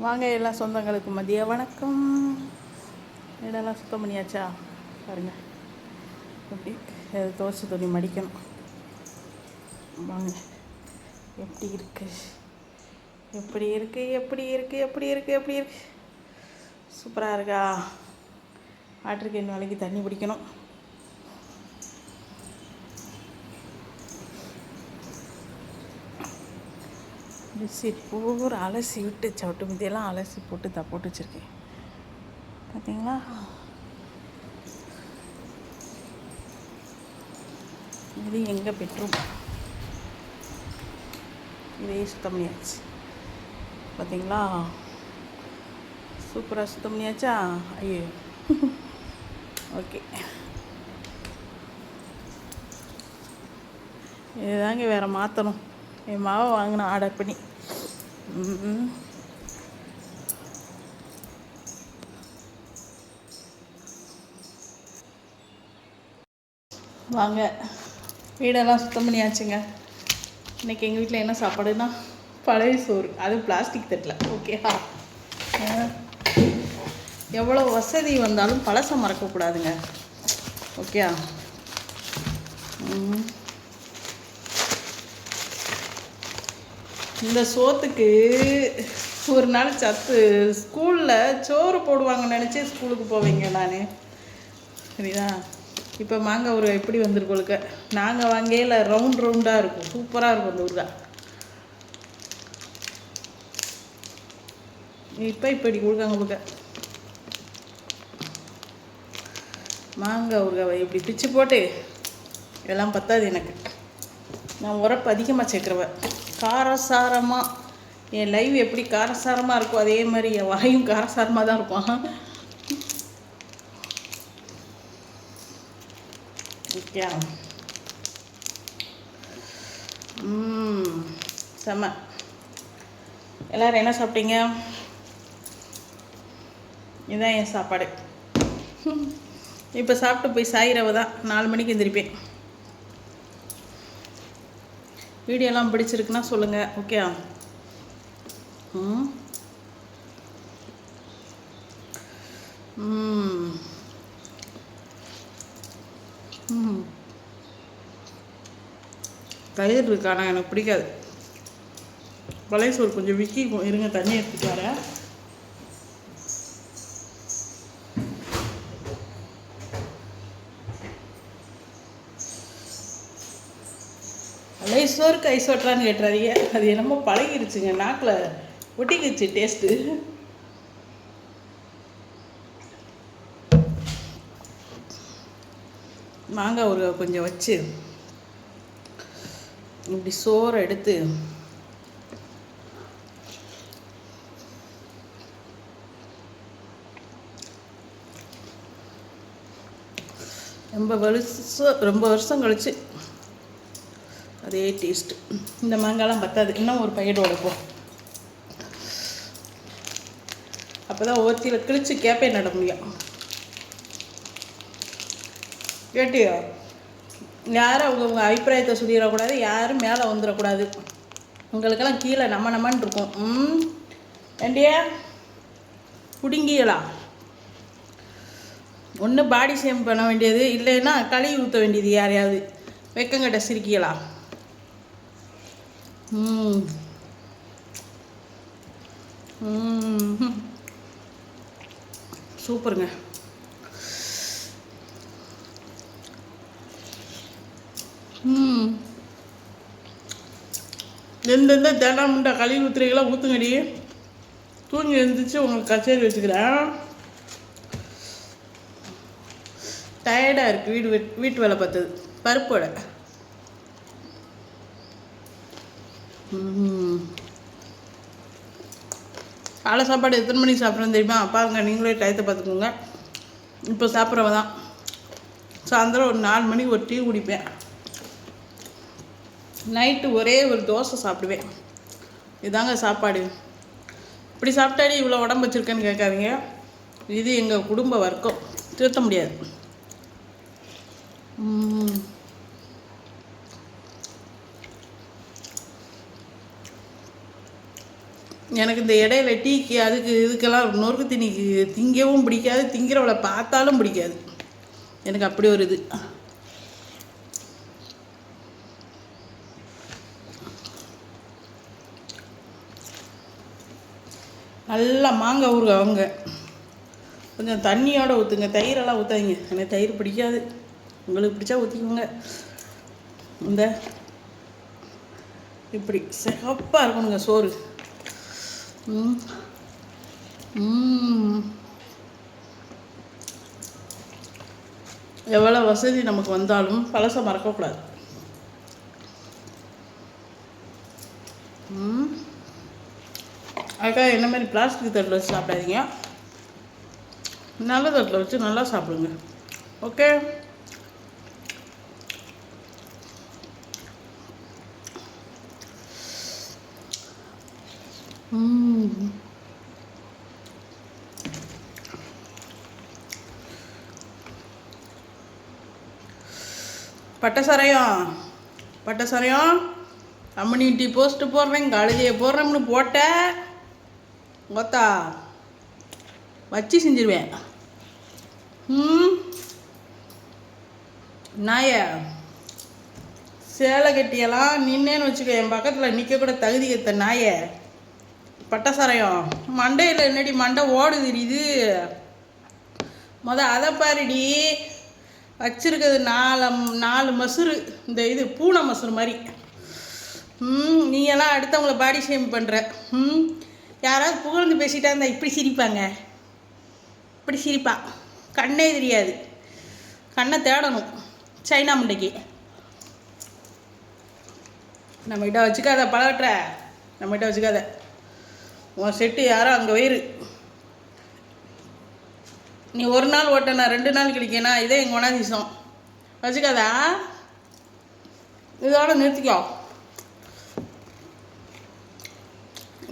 வாங்க எல்லா சொந்தங்களுக்கு மதிய வணக்கம். இடம்லாம் சுத்தம் பண்ணியாச்சா? பாருங்கள் எப்படி துவைச்ச துணி மடிக்கணும். வாங்க எப்படி இருக்கு, எப்படி இருக்கு, எப்படி இருக்கு, எப்படி இருக்கு, எப்படி இருக்கு? சூப்பராக இருக்கா? வாட்டர் கேன் வேலைக்கு தண்ணி பிடிக்கணும். பெட்ஷீட் பூரா அலசி விட்டு சவுட்டு மீதியெல்லாம் அலசி போட்டு போட்டு வச்சுருக்கேன். பார்த்தீங்களா? இது எங்கள் பெட்ரூம். இதே சுத்தம் பண்ணியாச்சு. பார்த்தீங்களா? சூப்பராக சுத்தம் பண்ணியாச்சா? ஐயோ ஓகே. இதுதாங்க வேறு மாற்றணும். என் மாவை வாங்கினேன் ஆர்டர் பண்ணி. வாங்க வீடெல்லாம் சுத்தம் பண்ணியாச்சுங்க. இன்றைக்கி எங்கள் வீட்டில் என்ன சாப்பாடுன்னா பழைய சோறு, அது பிளாஸ்டிக் தட்டில். ஓகேவா? எவ்வளோ வசதி வந்தாலும் பழசை மறக்கக்கூடாதுங்க. ஓகே. இந்த சோத்துக்கு ஒரு நாள் சத்து ஸ்கூலில் சோறு போடுவாங்கன்னு நினச்சி ஸ்கூலுக்கு போவீங்க நான். சரிதா? இப்போ மாங்காய் ஊறுகாய் எப்படி வந்துருக்கோளுக்க. நாங்கள் வாங்கையில் ரவுண்டாக இருக்கும், சூப்பராக இருக்கும் அந்த ஊறுகாய். இப்போ இப்படி கொடுக்காங்க கொடுக்க மாங்காய் ஊறுகாய் இப்படி பிச்சு போட்டு எல்லாம் பத்தாது எனக்கு. நான் உரப்பு அதிகமாக சேர்க்குறவன். காரசாரமாக என் லைவ் எப்படி காரசாரமாக இருக்கும் அதே மாதிரி என் வாயும் காரசாரமாக தான் இருக்கும். ஓகே. செம்ம. எல்லோரும் என்ன சாப்பிட்டீங்க? இதுதான் என் சாப்பாடு. இப்போ சாப்பிட்டு போய் சாயிரவை தான் 4 மணிக்கு எந்திரிப்பேன். வீடியோலாம் பிடிச்சிருக்குன்னா சொல்லுங்கள். ஓகே. தயிர் இருக்கு, ஆனால் எனக்கு பிடிக்காது. பழைய சோறு கொஞ்சம் விக்கி இருங்க, தண்ணி எடுத்துட்டு வரேன். பழைய சோறுக்கு ஐஸ் ஓட்டுறான்னு கேட்டுறாதீங்க, அது என்னமோ பழகிருச்சுங்க, நாக்கில் ஒட்டிக்கிச்சு டேஸ்ட்டு. மாங்காய் ஊறுகாய் கொஞ்சம் வச்சு இப்படி சோறை எடுத்து ரொம்ப வருஷம் கழிச்சு அதே டேஸ்ட்டு. இந்த மாங்காய்லாம் பத்தாது, இன்னும் ஒரு பையன் உடைப்போம். அப்போ தான் ஒருத்தியில் கிழிச்சு கேப்பே நட முடியும். கேட்டியா? யாரும் அவங்க அபிப்பிராயத்தை சொல்லிடக்கூடாது, யாரும் மேலே வந்துடக்கூடாது. உங்களுக்கெல்லாம் கீழே நம்மன்னு இருக்கும். ஏண்டியா குடிங்கிகளா? ஒன்று பாடி ஷேம் பண்ண வேண்டியது, இல்லைன்னா கழுவி ஊற்ற வேண்டியது யாரையாவது. வெக்கங்கட்ட சிரிக்கிகளா? சூப்பருங்க. எந்தெந்த தினம் முண்டை கழுவி ஊற்றுறீங்களா ஊற்றுங்கடி. தூங்கி எழுந்திரிச்சு உங்களுக்கு கச்சேரி வச்சுக்கிறேன். டயர்டாக இருக்குது, வீட்டு வேலை பார்த்தது. பருப்போட காலை சாப்பாடு எத்தனை மணிக்கு சாப்பிட்றேன்னு தெரியுமா? பாருங்க, நீங்களே டயத்தை பார்த்துக்கோங்க. இப்போ சாப்பிட்றவ தான். சாயந்தரம் ஒரு 4 மணிக்கு ஒரு டீ குடிப்பேன். நைட்டு ஒரே ஒரு தோசை சாப்பிடுவேன். இதாங்க சாப்பாடு. இப்படி சாப்பிட்டாடி இவ்வளோ உடம்பு வச்சுருக்கேன்னு கேட்காதீங்க. இது எங்கள் குடும்ப வர்க்கம், திருத்த முடியாது. எனக்கு இந்த இடையில டீக்கு அதுக்கு இதுக்கெல்லாம் நொறுக்கு தண்ணிக்கு திங்கவும் பிடிக்காது, திங்கிறவளை பார்த்தாலும் பிடிக்காது. எனக்கு அப்படி ஒரு இது. நல்லா மாங்காய் ஊறுகாய் அவங்க கொஞ்சம் தண்ணியோடு ஊற்றுங்க, தயிரெல்லாம் ஊற்றாதீங்க. எனக்கு தயிர் பிடிக்காது, உங்களுக்கு பிடிச்சா ஊற்றிக்கோங்க. இந்த இப்படி சிகப்பாக இருக்கணுங்க சோறு. எவ்வளோ வசதி நமக்கு வந்தாலும் பழசை மறக்கக்கூடாது. அதுக்காக என்ன மாதிரி பிளாஸ்டிக் தட்டில் வச்சு சாப்பிடாதீங்க, நல்ல தட்டில் வச்சு நல்லா சாப்பிடுங்க. ஓகே, பட்டை சாரையும் கம்யூனிட்டி போஸ்ட்டு போடுறேன், காலேஜியை போடுறேன்னு போட்ட கொத்தா வச்சு செஞ்சிருவேன். நாய சேலை கட்டியெல்லாம் நின்னேன்னு வச்சுக்க, என் பக்கத்தில் நிற்கக்கூட தகுதி கத்த நாய. பட்டசாரையம் மண்டையில் என்னடி மண்டை ஓடு தெரியுது, அதை பாருடி. வச்சிருக்கிறது 4 மசூரு, இந்த இது பூனை மசூர் மாதிரி. நீங்கள்லாம் அடுத்தவங்கள பாடி ஷேம் பண்ணுற. யாராவது புகழ்ந்து பேசிட்டா இருந்தால் இப்படி சிரிப்பாங்க, இப்படி சிரிப்பா, கண்ணே தெரியாது, கண்ணை தேடணும். சைனா முண்டைக்கு நம்மகிட்ட வச்சுக்காத, பழகட்டுற நம்மகிட்ட வச்சுக்காத. உன் செட்டு யாரோ அங்கே வயிறு. நீ ஒரு நாள் ஓட்டனா 2 நாள் கிடைக்கனா, இதே எங்கள் குணாதிசம். வச்சுக்காதா, இதோட நிறுத்திக்கோ.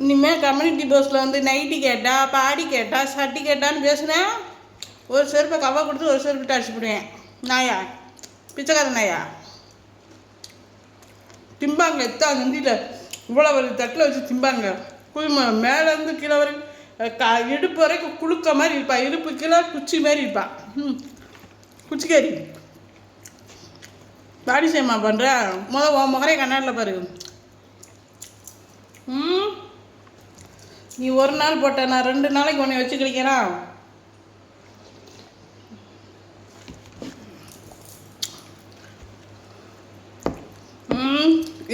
இனிமேல் கம்யூனிட்டி போஸ்ட்டில் வந்து நைட்டி கேட்டா, பாடி கேட்டா, சட்டி கேட்டான்னு பேசுனேன், ஒரு செருப்பை கவா கொடுத்து ஒரு செருப்பு அடிச்சு போடுவேன். நாயா, பிச்சைக்கார நாயா. திம்பாங்க எத்தான் நந்தியில் இவ்வளோ ஒரு தட்டில் வச்சு திம்பாங்க. மேலேருந்து கீழே வரைக்கும் இடுப்பு வரைக்கும் குளுக்க மாதிரி இருப்பா, இடுப்பு கீழே குச்சி மாதிரி இருப்பா. குச்சிக்காரி பாடி சேமா பண்ணுற உன் முகரே கண்ணாடில் பாரு. நீ ஒரு நாள் போட்ட, நான் 2 நாளைக்கு உன்னை வச்சு கிடைக்கிறேன்.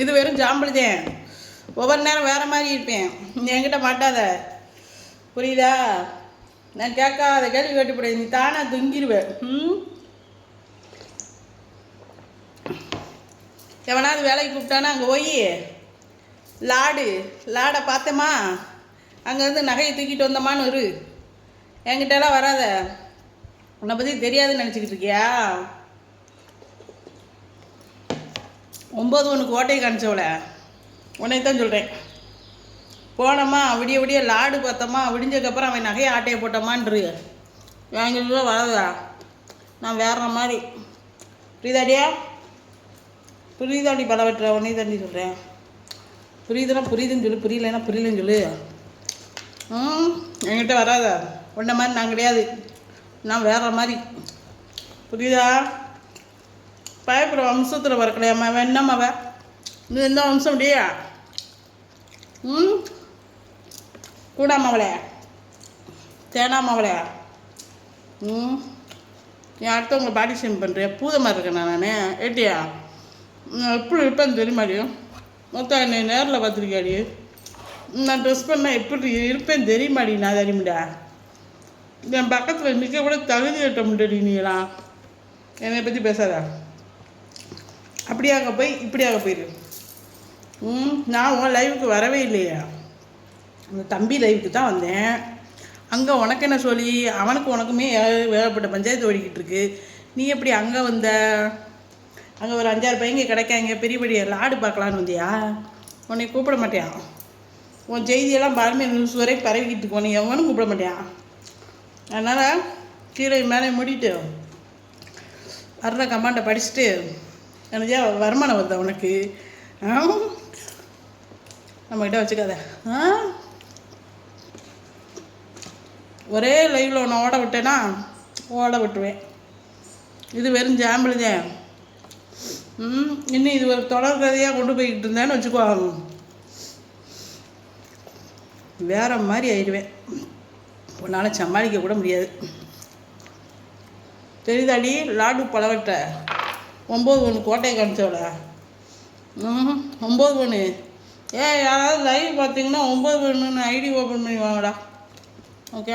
இது வெறும் ஜாம்பளிதேன், ஒவ்வொரு நேரம் வேறு மாதிரி இருப்பேன். நீ என்கிட்ட மாட்டாத, புரியுதா? நான் கேட்காத கேள்வி கேட்டுப்பட, நீ தானே தொங்கிடுவேன். எவனாவது வேலைக்கு கூப்பிட்டானா அங்கே போய் லாடை பார்த்தேம்மா, அங்கேருந்து நகையை தூக்கிட்டு வந்தோமான்னு ஒரு என்கிட்டலாம் வராத. உன்னை பற்றி தெரியாதுன்னு நினச்சிக்கிட்டு இருக்கியா? 9 ஒன்று கோட்டையை காமிச்சவள உன்னைத்தான் சொல்கிறேன். போனோமா விடிய லாடு பார்த்தோமா, விடிஞ்சதுக்கப்புறம் அவன் நகையை ஆட்டையை போட்டோமான்னு எங்களுக்கு வராதா. நான் வேற மாதிரி. புரியுதாடி பலவற்ற உன்னை தாண்டி சொல்கிறேன். புரியுதுன்னா புரியுதுன்னு சொல்லு, புரியலைன்னா புரியலன்னு சொல்லு. என்கிட்ட வராத, உன்ன மாதிரி நான் கிடையாது, நான் வேற மாதிரி. புரியுதா? பயப்படுற வம்சத்தில் வரக்கலையாம்மா வேணாமாவ, நீ எந்த வம்சம் முடியா? கூடாமவளே, தேனாமவளே. நீ அடுத்தவங்களை பாடி ஷேம் பண்ணுறியா? பூதமாக இருக்கேன் நான் ஏட்டியா? நான் எப்படி இருப்பேன்னு தெரியுமாடி? மொத்தம் என்னை நேரில் பார்த்துருக்கியாடி? நான் ட்ரெஸ் பண்ணால் எப்படி இருப்பேன்னு தெரியுமாடி? நான் தெரியுமாடா, என் பக்கத்தில் நிற்க கூட தகுதி கட்ட முடியாடி. நீலாம் என்னை பற்றி பேசாதா. அப்படியாக போய் இப்படியாக போயிரு. நான் உன் லைவுக்கு வரவே இல்லையா, அந்த தம்பி லைவுக்கு தான் வந்தேன். அங்கே உனக்கு என்ன சொல்லி அவனுக்கு உனக்குமே ஏகப்பட்ட பஞ்சாயத்து ஓடிக்கிட்டு இருக்கு. நீ எப்படி அங்கே வந்த? அங்கே ஒரு 5-6 பையங்க கிடைக்காங்க, பெரிய லாடு பார்க்கலான்னு வந்தியா? உன்னை கூப்பிட மாட்டேன். உன் செய்தியெல்லாம் பாருமே நியூஸ் வரைக்கும் பரவிக்கிட்டு இருக்கோம், நீ எவனும் கூப்பிட மாட்டேன். அதனால் கீழே மேலே மூடிட்டு வர்ற கமாண்டை படிச்சுட்டு எனக்கே வருமானம் வருதா உனக்கு? நம்மக்கிட்ட வச்சுக்காத. ஒரே லைவில் ஒன்று ஓட விட்டேன்னா ஓட விட்டுருவேன். இது வெறும் ஜாம்பிள் தான். இன்னும் இது ஒரு தொடர் கதையாக கொண்டு போய்கிட்டு இருந்தேன்னு வச்சுக்கோ, வேற மாதிரி ஆயிடுவேன். உன்னால் சமாளிக்க கூட முடியாது. தெரியுதாடி லாடு பழவட்ட 9 கோட்டையை காமிச்சோட 9 யாராவது லைவ் பார்த்தீங்கன்னா 9 ஐடி ஓப்பன் பண்ணி வாங்கடா. ஓகே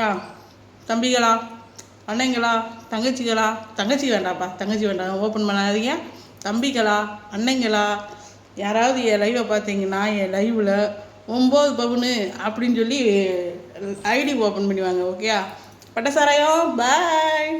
தம்பிகளா, அண்ணங்களா, தங்கச்சிகளா, தங்கச்சி வேண்டாப்பா, தங்கச்சி வேண்டாம், ஓப்பன் பண்ணாதீங்க. தம்பிகளா, அண்ணங்களா, யாராவது என் லைவை பார்த்தீங்கன்னா என் லைவில் 9 அப்படின்னு சொல்லி ஐடி ஓப்பன் பண்ணுவாங்க. ஓகே பட்டசாராயம் பாய்.